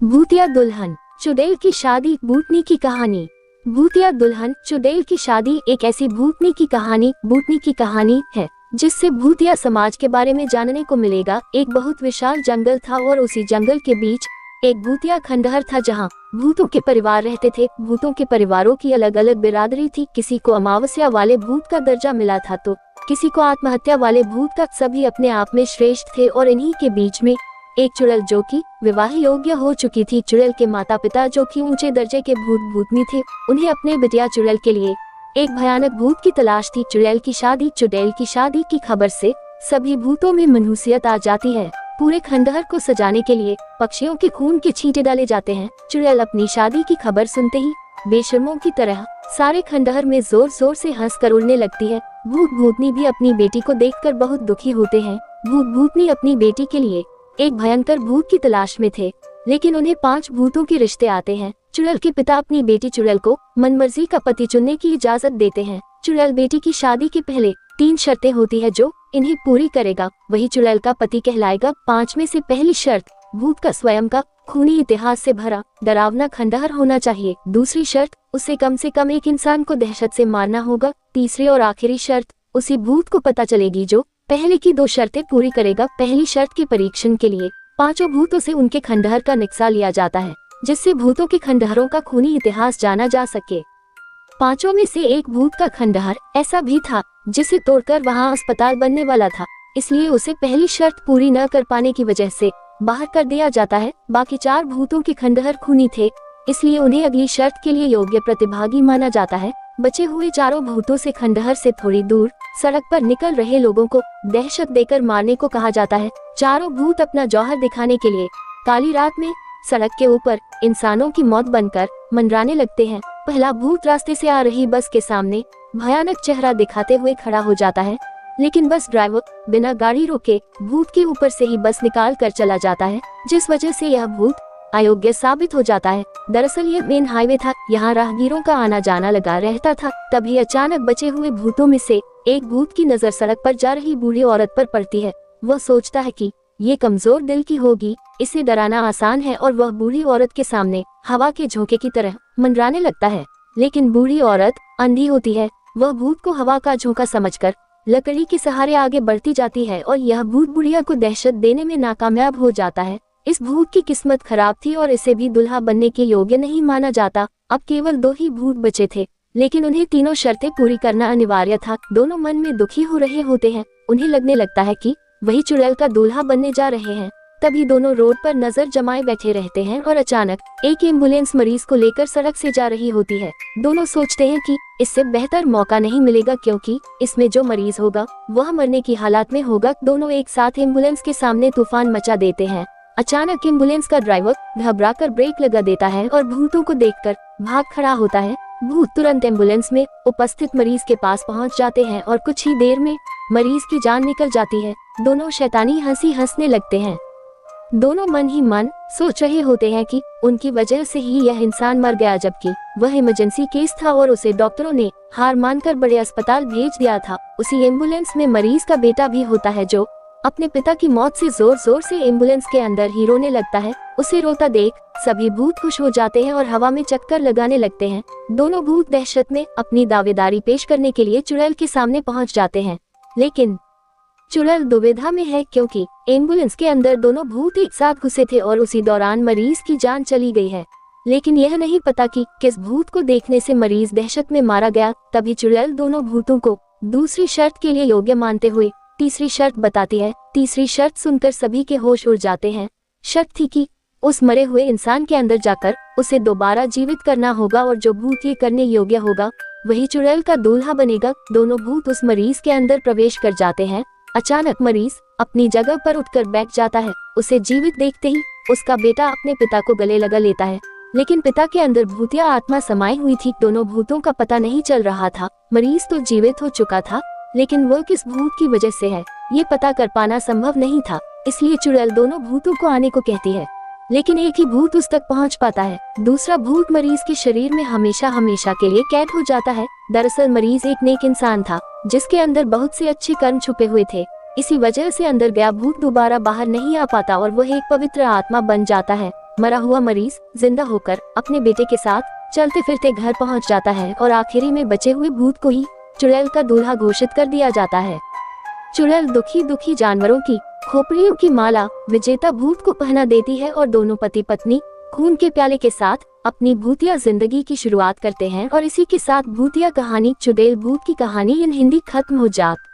भूतिया दुल्हन चुड़ैल की शादी भूतनी की कहानी। भूतिया दुल्हन चुड़ैल की शादी एक ऐसी भूतनी की कहानी है जिससे भूतिया समाज के बारे में जानने को मिलेगा। एक बहुत विशाल जंगल था और उसी जंगल के बीच एक भूतिया खंडहर था जहाँ भूतों के परिवार रहते थे। भूतों के परिवारों की अलग अलग बिरादरी थी। किसी को अमावस्या वाले भूत का दर्जा मिला था तो किसी को आत्महत्या वाले भूत का। सभी अपने आप में श्रेष्ठ थे और इन्हीं के बीच में एक चुड़ैल जो कि विवाह योग्य हो चुकी थी। चुड़ैल के माता पिता जो कि ऊंचे दर्जे के भूतनी थे, उन्हें अपने बिटिया चुड़ैल के लिए एक भयानक भूत की तलाश थी। चुड़ैल की शादी की खबर से सभी भूतों में मनहूसियत आ जाती है। पूरे खंडहर को सजाने के लिए पक्षियों के खून के छींटे डाले जाते हैं। चुड़ैल अपनी शादी की खबर सुनते ही बेशर्मों की तरह सारे खंडहर में जोर जोर से हंसकर उड़ने लगती है। भूतनी भी अपनी बेटी को देखकर बहुत दुखी होते हैं। भूतनी अपनी बेटी के लिए एक भयंकर भूत की तलाश में थे, लेकिन उन्हें 5 भूतों के रिश्ते आते हैं। चुड़ैल के पिता अपनी बेटी चुड़ैल को मनमर्जी का पति चुनने की इजाजत देते हैं। चुड़ैल बेटी की शादी के पहले 3 शर्तें होती है जो इन्हें पूरी करेगा वही चुड़ैल का पति कहलाएगा। 5 में से पहली शर्त, भूत का स्वयं का खूनी इतिहास से भरा डरावना खंडहर होना चाहिए। दूसरी शर्त, उसे कम से कम एक इंसान को दहशत से मारना होगा। तीसरी और आखिरी शर्त, उसी भूत को पता चलेगी जो पहले की 2 शर्तें पूरी करेगा। पहली शर्त के परीक्षण के लिए 5 भूतों से उनके खंडहर का नक्शा लिया जाता है, जिससे भूतों के खंडहरों का खूनी इतिहास जाना जा सके। 5 में से एक भूत का खंडहर ऐसा भी था जिसे तोड़कर वहां अस्पताल बनने वाला था, इसलिए उसे पहली शर्त पूरी न कर पाने की वजह से बाहर कर दिया जाता है। बाकी 4 भूतों के खंडहर खूनी थे, इसलिए उन्हें अगली शर्त के लिए योग्य प्रतिभागी माना जाता है। बचे हुए 4 भूतों से खंडहर से थोड़ी दूर सड़क पर निकल रहे लोगों को दहशत देकर मारने को कहा जाता है। 4 भूत अपना जौहर दिखाने के लिए काली रात में सड़क के ऊपर इंसानों की मौत बनकर मंडराने लगते हैं। पहला भूत रास्ते से आ रही बस के सामने भयानक चेहरा दिखाते हुए खड़ा हो जाता है, लेकिन बस ड्राइवर बिना गाड़ी रोके भूत के ऊपर से ही बस निकाल कर चला जाता है, जिस वजह से यह भूत अयोग्य साबित हो जाता है। दरअसल ये मेन हाईवे था, यहाँ राहगीरों का आना जाना लगा रहता था। तभी अचानक बचे हुए भूतों में से एक भूत की नजर सड़क पर जा रही बूढ़ी औरत पर पड़ती है। वह सोचता है कि ये कमजोर दिल की होगी, इसे डराना आसान है, और वह बूढ़ी औरत के सामने हवा के झोंके की तरह मंडराने लगता है। लेकिन बूढ़ी औरत अंधी होती है। वह भूत को हवा का झोंका समझकर लकड़ी के सहारे आगे बढ़ती जाती है और यह भूत बुढ़िया को दहशत देने में नाकामयाब हो जाता है। इस भूत की किस्मत खराब थी और इसे भी दुल्हा बनने के योग्य नहीं माना जाता। अब केवल 2 ही भूत बचे थे, लेकिन उन्हें तीनों शर्तें पूरी करना अनिवार्य था। दोनों मन में दुखी हो रहे होते हैं। उन्हें लगने लगता है कि वही चुड़ैल का दूल्हा बनने जा रहे हैं। तभी दोनों रोड पर नजर जमाए बैठे रहते हैं और अचानक एक एम्बुलेंस मरीज को लेकर सड़क से जा रही होती है। दोनों सोचते हैं कि इससे बेहतर मौका नहीं मिलेगा, क्योंकि इसमें जो मरीज होगा वह मरने की हालत में होगा। दोनों एक साथ एम्बुलेंस के सामने तूफान मचा देते हैं। अचानक एम्बुलेंस का ड्राइवर घबराकर ब्रेक लगा देता है और भूतों को देखकर भाग खड़ा होता है। भूत तुरंत एम्बुलेंस में उपस्थित मरीज के पास पहुंच जाते हैं और कुछ ही देर में मरीज की जान निकल जाती है। दोनों शैतानी हंसी हंसने लगते हैं। दोनों मन ही मन सोच रहे होते हैं कि उनकी वजह से ही यह इंसान मर गया, जबकि वह इमरजेंसी केस था और उसे डॉक्टरों ने हार मानकर बड़े अस्पताल भेज दिया था। उसी एम्बुलेंस में मरीज का बेटा भी होता है जो अपने पिता की मौत से जोर जोर से एम्बुलेंस के अंदर ही रोने लगता है। उसे रोता देख सभी भूत खुश हो जाते हैं और हवा में चक्कर लगाने लगते हैं। दोनों भूत दहशत में अपनी दावेदारी पेश करने के लिए चुड़ैल के सामने पहुंच जाते हैं, लेकिन चुड़ैल दुविधा में है, क्योंकि एम्बुलेंस के अंदर दोनों भूत एक साथ घुसे थे और उसी दौरान मरीज की जान चली गई है। लेकिन यह नहीं पता कि किस भूत को देखने से मरीज दहशत में मारा गया। तभी चुड़ैल दोनों भूतों को दूसरी शर्त के लिए योग्य मानते हुए तीसरी शर्त बताती है। तीसरी शर्त सुनकर सभी के होश उड़ जाते हैं। शर्त थी कि उस मरे हुए इंसान के अंदर जाकर उसे दोबारा जीवित करना होगा, और जो भूत ये करने योग्य होगा वही चुड़ैल का दूल्हा बनेगा। दोनों भूत उस मरीज के अंदर प्रवेश कर जाते हैं। अचानक मरीज अपनी जगह पर उठकर बैठ जाता है। उसे जीवित देखते ही उसका बेटा अपने पिता को गले लगा लेता है, लेकिन पिता के अंदर भूतिया आत्मा समाई हुई थी। दोनों भूतों का पता नहीं चल रहा था। मरीज तो जीवित हो चुका था, लेकिन वह किस भूत की वजह से है ये पता कर पाना संभव नहीं था। इसलिए चुड़ैल दोनों भूतों को आने को कहती है, लेकिन एक ही भूत उस तक पहुंच पाता है। दूसरा भूत मरीज के शरीर में हमेशा हमेशा के लिए कैद हो जाता है। दरअसल मरीज एक नेक इंसान था जिसके अंदर बहुत से अच्छे कर्म छुपे हुए थे। इसी वजह से अंदर गया भूत दोबारा बाहर नहीं आ पाता और वह एक पवित्र आत्मा बन जाता है। मरा हुआ मरीज जिंदा होकर अपने बेटे के साथ चलते फिरते घर पहुंच जाता है और आखिरी में बचे हुए भूत को ही चुड़ैल का दूल्हा घोषित कर दिया जाता है। चुड़ैल दुखी दुखी जानवरों की खोपड़ियों की माला विजेता भूत को पहना देती है और दोनों पति पत्नी खून के प्याले के साथ अपनी भूतिया जिंदगी की शुरुआत करते हैं। और इसी के साथ भूतिया कहानी चुड़ैल भूत की कहानी इन हिंदी खत्म हो जाती।